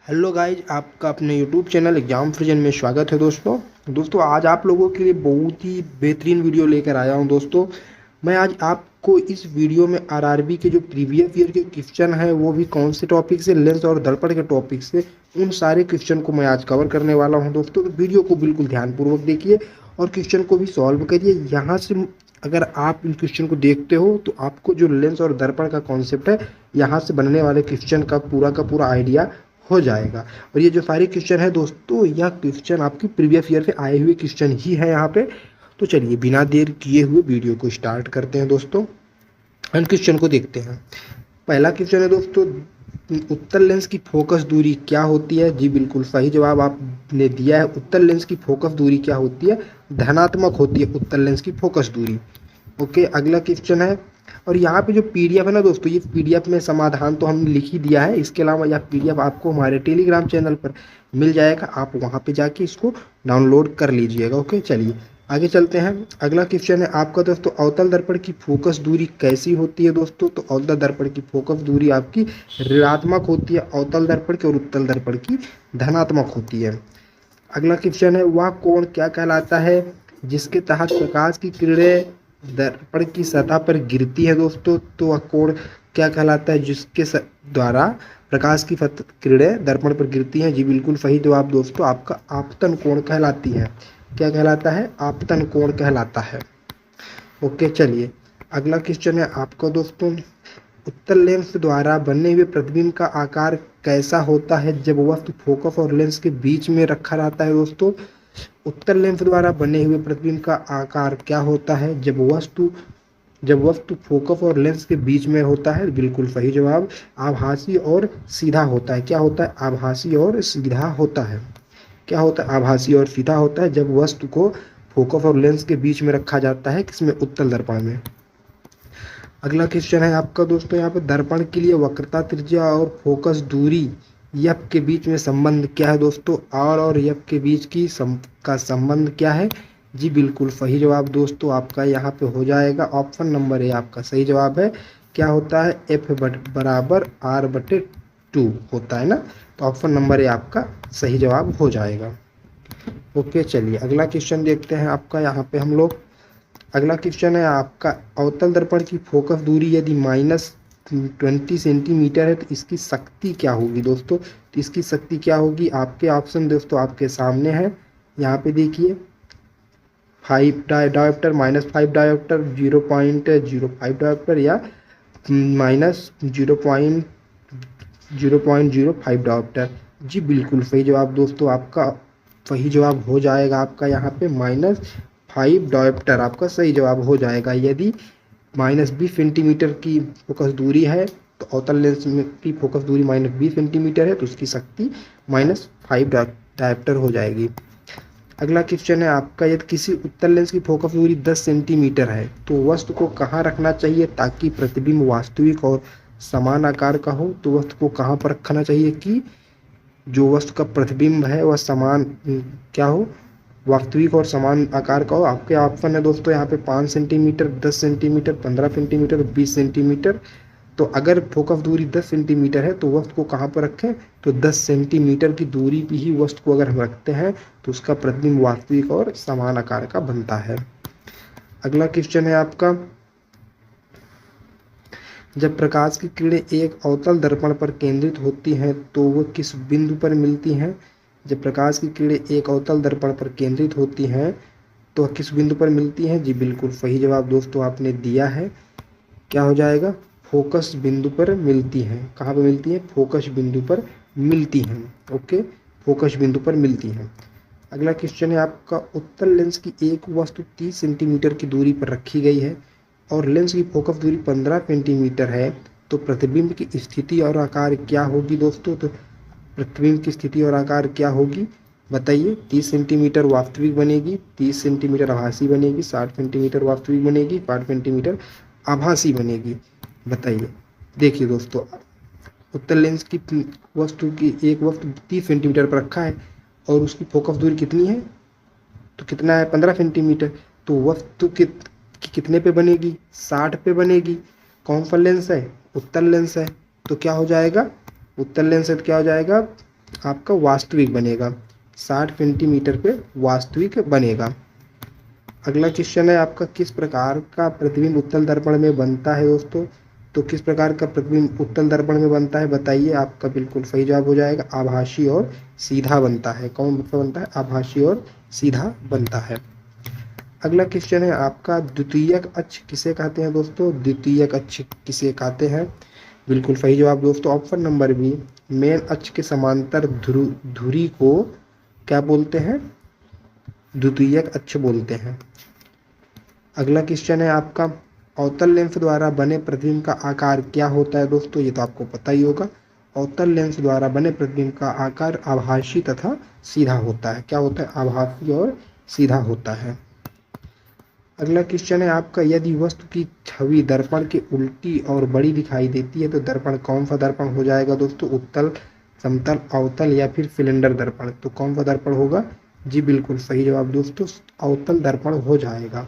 Hello guys, आपका अपने YouTube channel exam फ्रिजन में स्वागत है। दोस्तों आज आप लोगों के लिए बहुत ही बेहतरीन वीडियो लेकर आया हूं। दोस्तों मैं आज आपको इस वीडियो में आरआरबी के जो प्रीवियस ईयर के क्वेश्चन है, वो भी कौन से टॉपिक से, लेंस और दर्पण के टॉपिक से, उन सारे क्वेश्चन को मैं आज कवर करने वाला हूँ। दोस्तों तो वीडियो को बिल्कुल ध्यानपूर्वक देखिए और क्वेश्चन को भी सॉल्व करिए। यहाँ से अगर आप इन क्वेश्चन को देखते हो तो आपको जो लेंस और दर्पण का कॉन्सेप्ट है, यहाँ से बनने वाले क्वेश्चन का पूरा आइडिया हो जाएगा। और ये जो सारे क्वेश्चन है दोस्तों, यह क्वेश्चन आपकी प्रीवियस ईयर से आए हुए क्वेश्चन ही है यहाँ पे। तो चलिए बिना देर किए हुए वीडियो को स्टार्ट करते हैं दोस्तों, एंड क्वेश्चन को देखते हैं। पहला क्वेश्चन है दोस्तों, उत्तल लेंस की फोकस दूरी क्या होती है? जी बिल्कुल सही जवाब आपने दिया है। उत्तल लेंस की फोकस दूरी क्या होती है? धनात्मक होती है उत्तल लेंस की फोकस दूरी। ओके, अगला क्वेश्चन है, और यहाँ पे जो पीडीएफ है ना दोस्तों, ये पीडीएफ में समाधान तो हमने लिख ही दिया है। इसके अलावा यह पीडीएफ आपको हमारे टेलीग्राम चैनल पर मिल जाएगा, आप वहाँ पे जाके इसको डाउनलोड कर लीजिएगा। ओके चलिए आगे चलते हैं। अगला क्वेश्चन है आपका दोस्तों, अवतल दर्पण की फोकस दूरी कैसी होती है? दोस्तों तो अवतल दर्पण की फोकस दूरी आपकी ऋणात्मक होती है अवतल दर्पण की, और उत्तल दर्पण की धनात्मक होती है। अगला क्वेश्चन है, वह कोण क्या कहलाता है जिसके तहत प्रकाश की किरणें दर्पण की सतह पर गिरती है? दोस्तों तो वह कोण क्या कहलाता है जिसके द्वारा प्रकाश की किरणें दर्पण पर गिरती हैं? जी बिल्कुल सही जवाब दोस्तों आपका आपतन कोण कहलाती है। क्या कहलाता है? आपतन कोण कहलाता है। ओके चलिए अगला क्वेश्चन है आपका दोस्तों, उत्तल लेंस द्वारा बनने हुए प्रतिबिंब का आकार कैसा होता है जब वस्तु फोकस और लेंस के बीच में रखा रहता है? दोस्तों उत्तल लेंस द्वारा बने हुए प्रतिबिंब का आकार क्या होता है जब वस्तु फोकस और लेंस के बीच में होता है? बिल्कुल सही जवाब आभासी और सीधा होता है। क्या होता है? आभासी और सीधा होता है। क्या होता है? आभासी और सीधा होता है जब वस्तु को फोकस और लेंस के बीच में रखा जाता है। किसमें? उत्तल दर्पण में। अगला क्वेश्चन है आपका दोस्तों, यहाँ पे दर्पण के लिए वक्रता त्रिज्या और फोकस दूरी यफ के बीच में संबंध क्या है? दोस्तों आर और यफ के बीच का संबंध क्या है? जी बिल्कुल सही जवाब दोस्तों आपका यहाँ पे हो जाएगा ऑप्शन नंबर ए आपका सही जवाब है। क्या होता है? एफ बराबर आर बटे 2 होता है ना, तो ऑप्शन नंबर ए आपका सही जवाब हो जाएगा। ओके चलिए अगला क्वेश्चन देखते हैं आपका यहाँ पे हम लोग। अगला क्वेश्चन है आपका, अवतल दर्पण की फोकस दूरी यदि -20 सेंटीमीटर है तो इसकी शक्ति क्या होगी? दोस्तों तो इसकी शक्ति क्या होगी? आपके ऑप्शन दोस्तों आपके सामने है, यहाँ पे देखिए। 5 डायोप्टर, -5 डायोप्टर, 0.05 डायोप्टर, या -0.05 डायोप्टर। जी बिल्कुल सही जवाब दोस्तों आपका सही जवाब हो जाएगा आपका यहाँ पे -5 डायोप्टर आपका सही जवाब हो जाएगा। यदि -20 सेंटीमीटर की फोकस दूरी है तो अवतल लेंस में की फोकस दूरी -20 सेंटीमीटर है, तो उसकी शक्ति -5 डायोप्टर हो जाएगी। अगला क्वेश्चन है आपका, यदि किसी उत्तल लेंस की फोकस दूरी 10 सेंटीमीटर है तो वस्तु को कहाँ रखना चाहिए ताकि प्रतिबिंब वास्तविक और समान आकार का हो? तो वस्तु को कहाँ पर रखना चाहिए कि जो वस्तु का प्रतिबिंब है वह समान क्या हो, वास्तविक और समान आकार का हो? आपके ऑप्शन है दोस्तों यहाँ पे 5 सेंटीमीटर, 10 सेंटीमीटर, 15 सेंटीमीटर, 20 सेंटीमीटर। तो अगर फोकस दूरी 10 सेंटीमीटर है तो वस्तु को कहाँ पर रखें? तो 10 सेंटीमीटर की दूरी पे ही वस्तु को अगर हम रखते हैं तो उसका प्रतिबिंब वास्तविक और समान आकार का बनता है। अगला क्वेश्चन है आपका, जब प्रकाश की किरणें एक अवतल दर्पण पर केंद्रित होती हैं तो वो किस बिंदु पर मिलती हैं? जब प्रकाश की किरणें एक अवतल दर्पण पर केंद्रित होती हैं तो किस बिंदु पर मिलती हैं? जी बिल्कुल सही जवाब दोस्तों आपने दिया है। क्या हो जाएगा? फोकस बिंदु पर मिलती हैं। कहाँ पर मिलती हैं? फोकस बिंदु पर मिलती हैं। ओके, फोकस बिंदु पर मिलती हैं। अगला क्वेश्चन है आपका, उत्तल लेंस की एक वस्तु 30 सेंटीमीटर की दूरी पर रखी गई है और लेंस की फोकस दूरी 15 सेंटीमीटर है, तो प्रतिबिंब की स्थिति और आकार क्या होगी? दोस्तों तो प्रतिबिंब की स्थिति और आकार क्या होगी बताइए? 30 सेंटीमीटर वास्तविक बनेगी, 30 सेंटीमीटर आभासी बनेगी, 60 सेंटीमीटर वास्तविक बनेगी, 60 सेंटीमीटर आभासी बनेगी। बताइए। देखिए दोस्तों, उत्तल लेंस की वस्तु की एक वस्तु 30 सेंटीमीटर पर रखा है और उसकी फोकस दूरी कितनी है? तो कितना है? 15 सेंटीमीटर। तो वस्तु कितने पे बनेगी? 60 पे बनेगी। कौन सा लेंस है? उत्तल लेंस है। तो क्या हो जाएगा? उत्तल लेंस है तो क्या हो जाएगा? आपका वास्तविक बनेगा, 60 सेंटीमीटर पे वास्तविक बनेगा। अगला क्वेश्चन है आपका, किस प्रकार का प्रतिबिंब उत्तल दर्पण में बनता है दोस्तों? तो किस प्रकार का प्रतिबिंब उत्तल दर्पण में बनता है बताइए? आपका बिल्कुल सही जवाब हो जाएगा, आभासी और सीधा बनता है। कौन सा बनता है? आभासी और सीधा बनता है। अगला क्वेश्चन है आपका, द्वितीयक अक्ष किसे कहते हैं दोस्तों? द्वितीयक अक्ष किसे कहते हैं? बिल्कुल सही जवाब दोस्तों, ऑप्शन नंबर बी, मेन अक्ष के समांतर धुरी को क्या बोलते हैं? द्वितीयक अक्ष बोलते हैं। अगला क्वेश्चन है आपका, अवतल लेंस द्वारा बने प्रतिबिंब का आकार क्या होता है दोस्तों? ये तो आपको पता ही होगा, अवतल लेंस द्वारा बने प्रतिबिंब का आकार आभासी तथा सीधा होता है। क्या होता है? आभासी और सीधा होता है। अगला क्वेश्चन है आपका, यदि वस्तु की छवि दर्पण के उल्टी और बड़ी दिखाई देती है तो दर्पण कौन सा दर्पण हो जाएगा दोस्तों? उत्तल, समतल, अवतल या फिर सिलेंडर दर्पण? तो कौन सा दर्पण होगा? जी बिल्कुल सही जवाब दोस्तों, अवतल दर्पण हो जाएगा।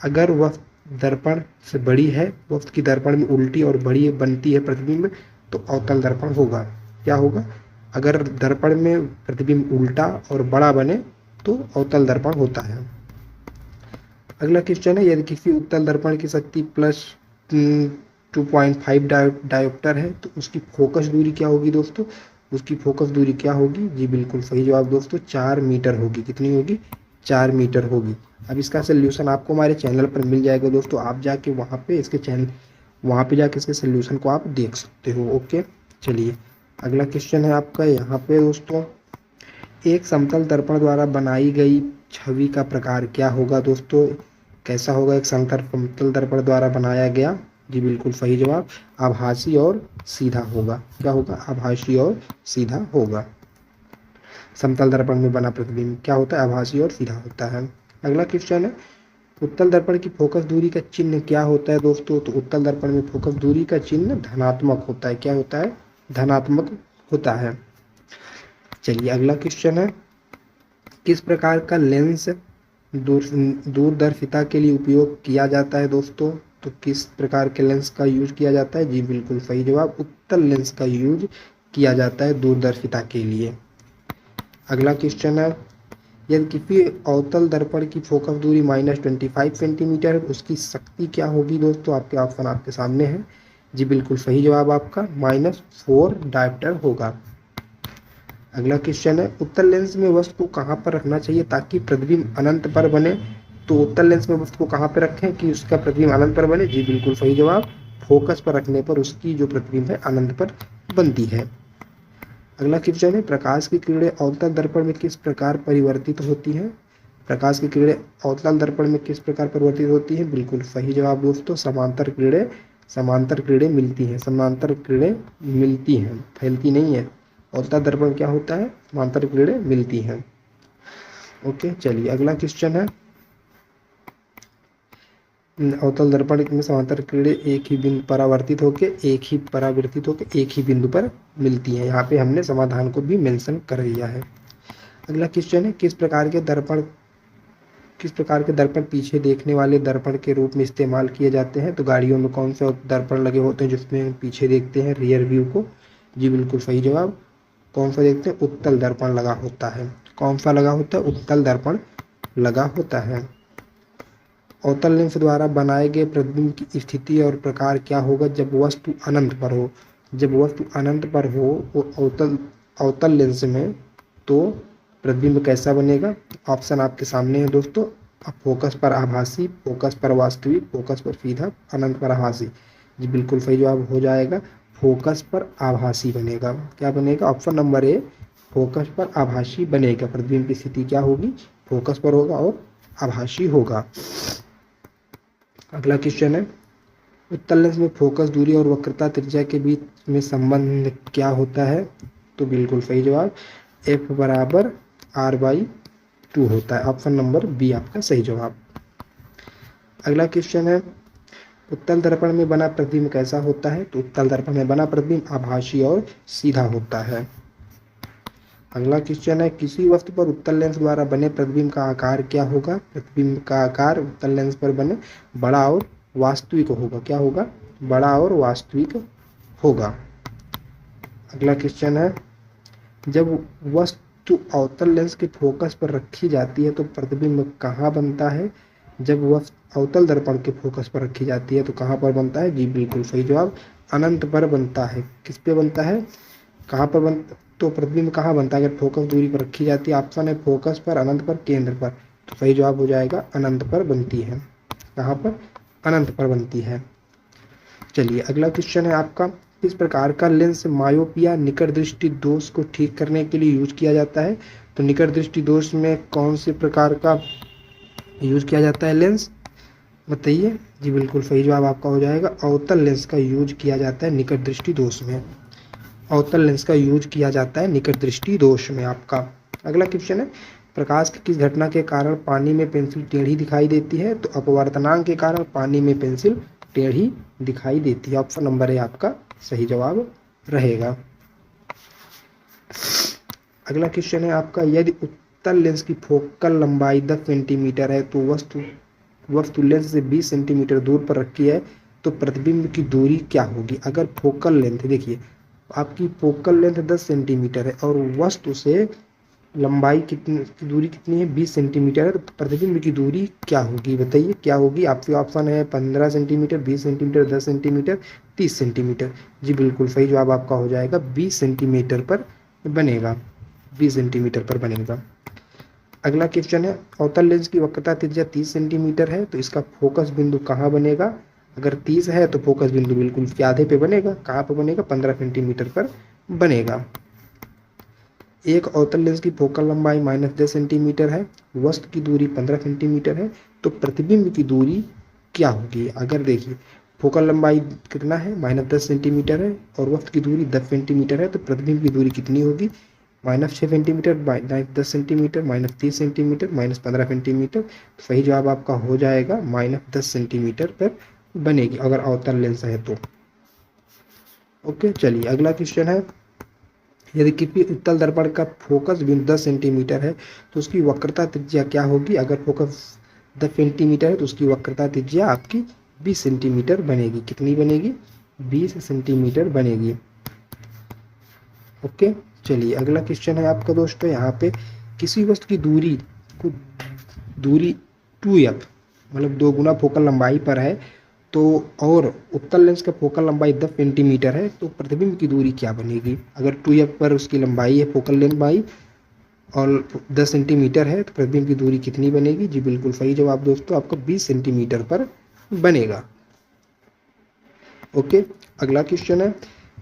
अगर वस्तु दर्पण से बड़ी है, वस्तु की दर्पण में उल्टी और बड़ी बनती है प्रतिबिंब, तो अवतल दर्पण होगा। क्या होगा? अगर दर्पण में प्रतिबिंब उल्टा और बड़ा बने तो अवतल दर्पण होता है। अगला क्वेश्चन है, यदि किसी उत्तल दर्पण की शक्ति प्लस 2.5 डायोप्टर है तो उसकी फोकस दूरी क्या होगी दोस्तों? उसकी फोकस दूरी क्या होगी? जी बिल्कुल सही जवाब दोस्तों, 4 मीटर होगी। कितनी होगी? 4 मीटर होगी। अब इसका सोल्यूशन आपको हमारे चैनल पर मिल जाएगा दोस्तों, आप जाके वहाँ पे जाके इसके सोल्यूशन को आप देख सकते हो। ओके, चलिए अगला क्वेश्चन है आपका यहाँ पे दोस्तों, एक समतल दर्पण द्वारा बनाई गई छवि का प्रकार क्या होगा दोस्तों? कैसा होगा एक समतल दर्पण द्वारा बनाया गया? जी बिल्कुल सही जवाब, आभासी और सीधा होगा। क्या होगा? आभासी और सीधा होगा। समतल दर्पण में बना प्रतिबिंब क्या होता है? आभासी और सीधा होता है। अगला क्वेश्चन है, उत्तल दर्पण की फोकस दूरी का चिन्ह क्या होता है दोस्तों? तो उत्तल दर्पण में फोकस दूरी का चिन्ह धनात्मक होता है। क्या होता है? धनात्मक होता है। चलिए अगला क्वेश्चन है, किस प्रकार का लेंस दूरदर्शिता के लिए उपयोग किया जाता है दोस्तों? तो किस प्रकार के लेंस का यूज किया जाता है? जी बिल्कुल सही जवाब, उत्तल लेंस का यूज किया जाता है दूरदर्शिता के लिए। अगला क्वेश्चन है, यदि किसी अवतल दर्पण की फोकस दूरी -25 सेंटीमीटर है उसकी शक्ति क्या होगी दोस्तों? आपके ऑप्शन आपके सामने है। जी बिल्कुल सही जवाब आपका -4 डायोप्टर होगा। अगला क्वेश्चन है, उत्तल लेंस में वस्तु को कहाँ पर रखना चाहिए ताकि प्रतिबिंब अनंत पर बने? तो उत्तल लेंस में वस्तु को कहाँ पर रखें कि उसका प्रतिबिंब अनंत पर बने? जी बिल्कुल सही जवाब, फोकस पर रखने पर उसकी जो प्रतिबिंब है अनंत पर बनती है। अगला क्वेश्चन है, प्रकाश की किरणें अवतल दर्पण में किस प्रकार परिवर्तित होती हैं? प्रकाश की किरणें अवतल दर्पण में किस प्रकार परिवर्तित होती हैं? बिल्कुल सही जवाब दोस्तों, समांतर किरणें मिलती हैं। समांतर किरणें मिलती हैं, फैलती नहीं है। अवतल दर्पण क्या होता है? समांतर किरणें मिलती हैं। ओके, चलिए अगला क्वेश्चन है, अवतल दर्पण में समांतर किरणें एक ही बिंदु परावर्तित होकर एक ही बिंदु पर मिलती हैं। यहाँ पे हमने समाधान को भी मेंशन कर दिया है। अगला क्वेश्चन है, किस प्रकार के दर्पण पीछे देखने वाले दर्पण के रूप में इस्तेमाल किए जाते हैं? तो गाड़ियों में कौन से दर्पण लगे होते हैं जिसमें पीछे देखते हैं रियर व्यू को? जी बिल्कुल सही जवाब, कौन सा देखते हैं? उत्तल दर्पण लगा होता है। कौन सा लगा होता है? उत्तल दर्पण लगा होता है। अवतल लेंस द्वारा बनाए गए प्रतिबिंब की स्थिति और प्रकार क्या होगा जब वस्तु अनंत पर हो? जब वस्तु अनंत पर हो अवतल लेंस में तो प्रतिबिंब कैसा बनेगा? ऑप्शन आपके सामने है दोस्तों, फोकस पर आभासी, फोकस पर वास्तविक, फोकस पर सीधा, अनंत पर आभासी। जी बिल्कुल सही जवाब हो जाएगा, फोकस पर आभासी बनेगा। क्या बनेगा? ऑप्शन नंबर ए, फोकस पर आभासी बनेगा। प्रतिबिंब की स्थिति क्या होगी? फोकस पर होगा और आभासी होगा। अगला क्वेश्चन है, उत्तल लेंस में फोकस दूरी और वक्रता त्रिज्या के बीच में संबंध क्या होता है? तो बिल्कुल सही जवाब, F बराबर R/2 होता है। ऑप्शन नंबर बी आपका सही जवाब। अगला क्वेश्चन है, उत्तल दर्पण में बना प्रतिबिंब कैसा होता है? तो उत्तल दर्पण में बना प्रतिबिंब आभासी और सीधा होता है। अगला क्वेश्चन है, किसी वस्तु पर उत्तल लेंस द्वारा बने प्रतिबिंब का आकार क्या होगा? प्रतिबिंब का आकार उत्तल लेंस पर बने बड़ा और वास्तविक होगा। क्या होगा? बड़ा और वास्तविक होगा। अगला क्वेश्चन है, जब वस्तु अवतल लेंस के फोकस पर रखी जाती है तो प्रतिबिंब कहाँ बनता है? जब वस्तु अवतल दर्पण के फोकस पर रखी जाती है तो कहाँ पर बनता है? जी बिल्कुल सही जवाब, अनंत पर बनता है। किस पे बनता है? कहाँ पर तो प्रतिबिंब कहाँ बनता है अगर फोकस दूरी पर रखी जाती है? ऑप्शन है फोकस पर, अनंत पर, केंद्र पर। तो सही जवाब हो जाएगा अनंत पर बनती है। कहाँ पर? अनंत पर बनती है। चलिए अगला क्वेश्चन है आपका, किस प्रकार का लेंस मायोपिया निकट दृष्टि दोष को ठीक करने के लिए यूज किया जाता है? तो निकट दृष्टि दोष में कौन से प्रकार का यूज किया जाता है लेंस, बताइए? जी बिल्कुल सही जवाब आपका हो जाएगा अवतल लेंस का यूज किया जाता है निकट दृष्टि दोष में। अवतल लेंस का यूज किया जाता है निकट दृष्टि दोष में आपका। अगला क्वेश्चन है, प्रकाश की किस घटना के कारण पानी में पेंसिल टेढ़ी दिखाई देती है? तो अपवर्तनांक के कारण पानी में पेंसिल टेढ़ी दिखाई देती है। ऑप्शन नंबर ए आपका सही जवाब रहेगा। अगला क्वेश्चन है आपका, यदि उत्तल लेंस की फोकल लंबाई 10 सेंटीमीटर है तो वस्तु लेंस से 20 सेंटीमीटर दूर पर रखी है तो प्रतिबिंब की दूरी क्या होगी? अगर फोकल लेंथ, देखिए आपकी फोकल लेंथ 10 सेंटीमीटर है और वस्तु से लंबाई कितनी, दूरी कितनी है? 20 सेंटीमीटर है, तो प्रतिबिंब की दूरी क्या होगी? बताइए क्या होगी? आपके ऑप्शन है 15 सेंटीमीटर, 20 सेंटीमीटर, 10 सेंटीमीटर, 30 सेंटीमीटर। जी बिल्कुल सही जवाब आपका हो जाएगा 20 सेंटीमीटर पर बनेगा, 20 सेंटीमीटर पर बनेगा। अगला क्वेश्चन है, अवतल लेंस की वक्रता त्रिज्या 30 सेंटीमीटर है तो इसका फोकस बिंदु कहाँ बनेगा? अगर 30 है तो फोकस बिंदु बिल्कुल इसके आधे पे बनेगा। कहाँ पर बनेगा? 15 सेंटीमीटर पर बनेगा। एक अवतल लेंस की फोकल लंबाई -10 सेंटीमीटर है, वस्तु की दूरी 15 सेंटीमीटर है, तो प्रतिबिंब की दूरी क्या होगी? अगर देखिए फोकल लंबाई कितना है? -10 सेंटीमीटर है और वस्तु की दूरी 10 सेंटीमीटर है, तो प्रतिबिंब की दूरी कितनी होगी? -6 सेंटीमीटर, -10 सेंटीमीटर, -30 सेंटीमीटर, -15 सेंटीमीटर। तो सही जवाब आपका हो जाएगा -10 सेंटीमीटर पर बनेगी अगर अवतल लेंस है तो। ओके चलिए अगला क्वेश्चन है, यदि किसी उत्तल दर्पण का फोकस बिंदु 10 सेंटीमीटर है तो उसकी वक्रता त्रिज्या क्या होगी? अगर फोकस 10 सेंटीमीटर है तो उसकी वक्रता त्रिज्या आपकी 20 सेंटीमीटर बनेगी। कितनी बनेगी? 20 सेंटीमीटर बनेगी। ओके चलिए अगला क्वेश्चन है आपका दोस्तों, यहाँ पे किसी वस्तु की दूरी 2f मतलब 2 गुना फोकल लंबाई पर है तो और उत्तल लेंस का फोकल लंबाई 10 सेंटीमीटर है तो प्रतिबिंब की दूरी क्या बनेगी? अगर 2f पर उसकी लंबाई है, फोकल लंबाई, और 10 सेंटीमीटर है तो प्रतिबिंब की दूरी कितनी बनेगी? जी बिल्कुल सही जवाब दोस्तों आपका 20 सेंटीमीटर पर बनेगा। ओके अगला क्वेश्चन है,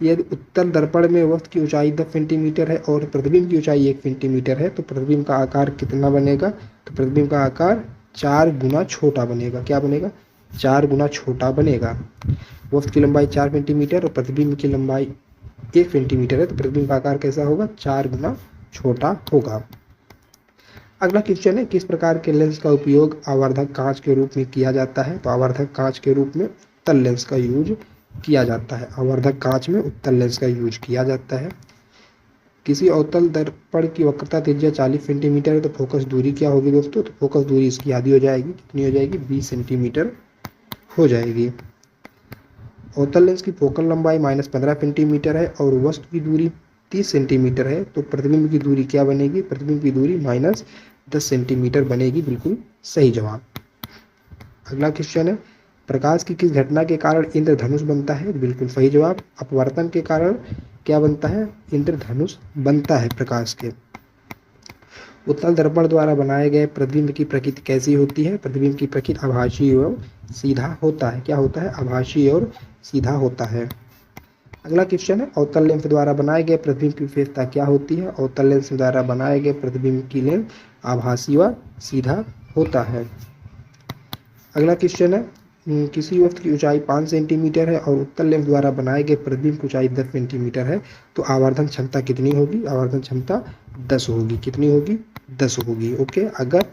यदि उत्तल दर्पण में वस्तु की ऊंचाई 10 सेंटीमीटर है और प्रतिबिंब की ऊंचाई 1 सेंटीमीटर है तो प्रतिबिंब का आकार कितना बनेगा? तो प्रतिबिंब का आकार 4 गुना छोटा बनेगा। क्या बनेगा? 4 गुना छोटा बनेगा। वस्तु की लंबाई 4 सेंटीमीटर और प्रतिबिंब की लंबाई 1 सेंटीमीटर है तो प्रतिबिंब का आकार कैसा होगा? 4 गुना छोटा होगा। अगला क्वेश्चन है, किस प्रकार के लेंस का उपयोग आवर्धक कांच के रूप में किया जाता है? तो आवर्धक कांच के रूप में उत्तल लेंस का यूज किया जाता है। आवर्धक कांच में उत्तल लेंस का यूज किया जाता है। किसी अवतल दर्पण की वक्रता त्रिज्या 40 सेंटीमीटर है तो फोकस दूरी क्या होगी दोस्तों? तो फोकस दूरी इसकी आधी हो जाएगी। कितनी हो जाएगी? 20 सेंटीमीटर हो जाएगी। अवतल लेंस की फोकल लंबाई -15 सेंटीमीटर है और वस्तु की दूरी 30 सेंटीमीटर है तो प्रतिबिंब की दूरी क्या बनेगी? प्रतिबिंब की दूरी -10 सेंटीमीटर बनेगी। बिल्कुल सही जवाब। अगला क्वेश्चन है, प्रकाश की किस घटना के कारण इंद्रधनुष बनता है? बिल्कुल सही जवाब, अपवर्तन के कारण क्या बनता है? इंद्रधनुष बनता है प्रकाश के। उत्तल दर्पण द्वारा बनाए गए प्रतिबिंब की प्रकृति कैसी होती है? प्रतिबिंब की प्रकृति आभासी एवं सीधा होता है। क्या होता है? आभासी और सीधा होता है। अगला क्वेश्चन है, अवतल लेंस द्वारा बनाए गए प्रतिबिंब की विशेषता क्या होती है? अवतल लेंस द्वारा बनाए गए प्रतिबिंब की लेंस आभासी व सीधा होता है। अगला क्वेश्चन है, किसी वस्तु की ऊंचाई 5 सेंटीमीटर है और उत्तल लेंस द्वारा बनाए गए प्रतिबिंब की ऊंचाई 10 सेंटीमीटर है तो आवर्धन क्षमता कितनी होगी? आवर्धन क्षमता 10 होगी। कितनी होगी? 10 होगी। ओके अगर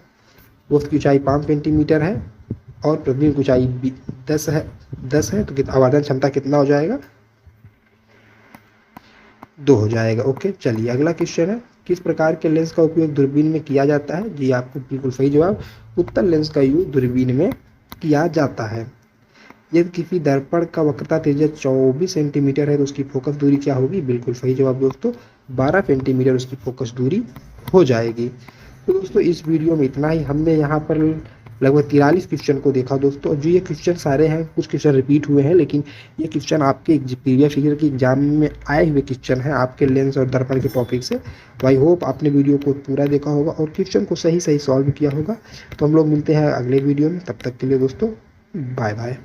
वस्तु की ऊंचाई 5 सेंटीमीटर है और प्रतिबिंब की ऊंचाई 10 है तो आवर्धन क्षमता कितना हो जाएगा? 2 हो जाएगा। ओके चलिए अगला क्वेश्चन है, किस प्रकार के लेंस का उपयोग दूरबीन में किया जाता है? जी आपको बिल्कुल सही जवाब, उत्तल लेंस का यूज दूरबीन में किया जाता है। यदि किसी दर्पण का वक्रता त्रिज्या 24 सेंटीमीटर है तो उसकी फोकस दूरी क्या होगी? बिल्कुल सही जवाब दोस्तों, 12 सेंटीमीटर उसकी फोकस दूरी हो जाएगी। तो दोस्तों इस वीडियो में इतना ही। हमने यहाँ पर लगभग 43 क्वेश्चन को देखा दोस्तों। जो ये क्वेश्चन सारे हैं, कुछ क्वेश्चन रिपीट हुए हैं, लेकिन ये क्वेश्चन आपके प्रीवियस ईयर के एग्जाम में आए हुए क्वेश्चन हैं आपके लेंस और दर्पण के टॉपिक से। तो आई होप आपने वीडियो को पूरा देखा होगा और क्वेश्चन को सही सही सॉल्व किया होगा। तो हम लोग मिलते हैं अगले वीडियो में, तब तक के लिए दोस्तों बाय बाय।